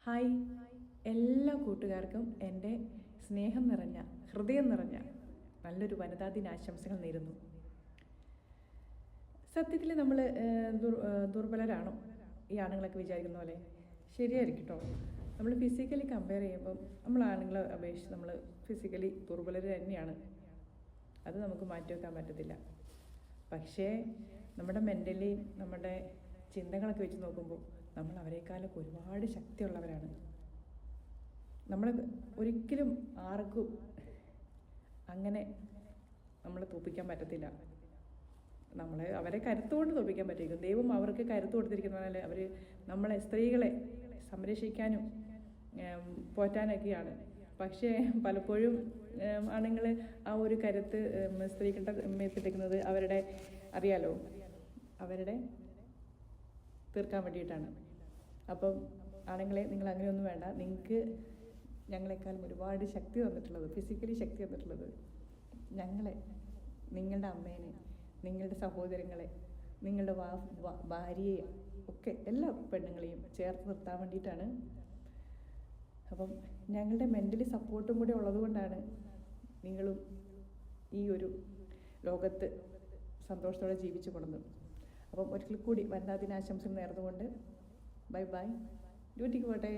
Hi, എല്ലാ കൂട്ടുകാർക്കും എൻ്റെ സ്നേഹം നിറഞ്ഞ ഹൃദയം നിറഞ്ഞ നല്ലൊരു വനിതാ ദിനാശംസകൾ നേരുന്നു. സത്യത്തിൽ നമ്മൾ ദുർബലരാണോ ഈ ആണുങ്ങളൊക്കെ വിചാരിക്കുന്ന പോലെ? ശരിയായിരിക്കും കേട്ടോ. നമ്മൾ ഫിസിക്കലി കമ്പയർ ചെയ്യുമ്പം നമ്മൾ ആണുങ്ങളെ അപേക്ഷിച്ച് നമ്മൾ ഫിസിക്കലി ദുർബലർ തന്നെയാണ്. അത് നമുക്ക് മാറ്റി വെക്കാൻ പറ്റത്തില്ല. പക്ഷേ നമ്മുടെ മെൻ്റലി നമ്മുടെ ചിന്തകളൊക്കെ വെച്ച് നോക്കുമ്പോൾ നമ്മൾ അവരെക്കാളൊക്കെ ഒരുപാട് ശക്തിയുള്ളവരാണ്. നമ്മൾ ഒരിക്കലും ആർക്കും അങ്ങനെ നമ്മളെ തോൽപ്പിക്കാൻ പറ്റത്തില്ല. അവരെ കരുത്തുകൊണ്ട് തോൽപ്പിക്കാൻ പറ്റിയിരിക്കും. ദൈവം അവർക്ക് കരുത്ത് കൊടുത്തിരിക്കുന്നതിനാൽ അവർ നമ്മളെ സ്ത്രീകളെ സംരക്ഷിക്കാനും പോറ്റാനൊക്കെയാണ്. പക്ഷേ പലപ്പോഴും ആണുങ്ങൾ ആ ഒരു കരുത്ത് സ്ത്രീകളുടെ മേത്തിരിക്കുന്നത് അവരുടെ തീർക്കാൻ വേണ്ടിയിട്ടാണ്. അപ്പം ആണുങ്ങളെ, നിങ്ങൾ അങ്ങനെയൊന്നും വേണ്ട. നിങ്ങൾക്ക് ഞങ്ങളെക്കാളും ഒരുപാട് ശക്തി തന്നിട്ടുള്ളത്, ഫിസിക്കലി ശക്തി തന്നിട്ടുള്ളത് ഞങ്ങളെ, നിങ്ങളുടെ അമ്മേനെ, നിങ്ങളുടെ സഹോദരങ്ങളെ, നിങ്ങളുടെ ഭാര്യയെ ഒക്കെ, എല്ലാ പെണ്ണുങ്ങളെയും ചേർത്ത് നിർത്താൻ വേണ്ടിയിട്ടാണ്. അപ്പം ഞങ്ങളുടെ മെൻ്റലി സപ്പോർട്ടും കൂടി ഉള്ളതുകൊണ്ടാണ് നിങ്ങളും ഈ ഒരു ലോകത്ത് സന്തോഷത്തോടെ ജീവിച്ചു കൊണ്ടത്. അപ്പം ഒരിക്കൽ കൂടി വനിതാ ദിനാശംസകൾ നേർന്നുകൊണ്ട് ബൈ ബൈ. ഡ്യൂട്ടിക്ക് പോട്ടെ.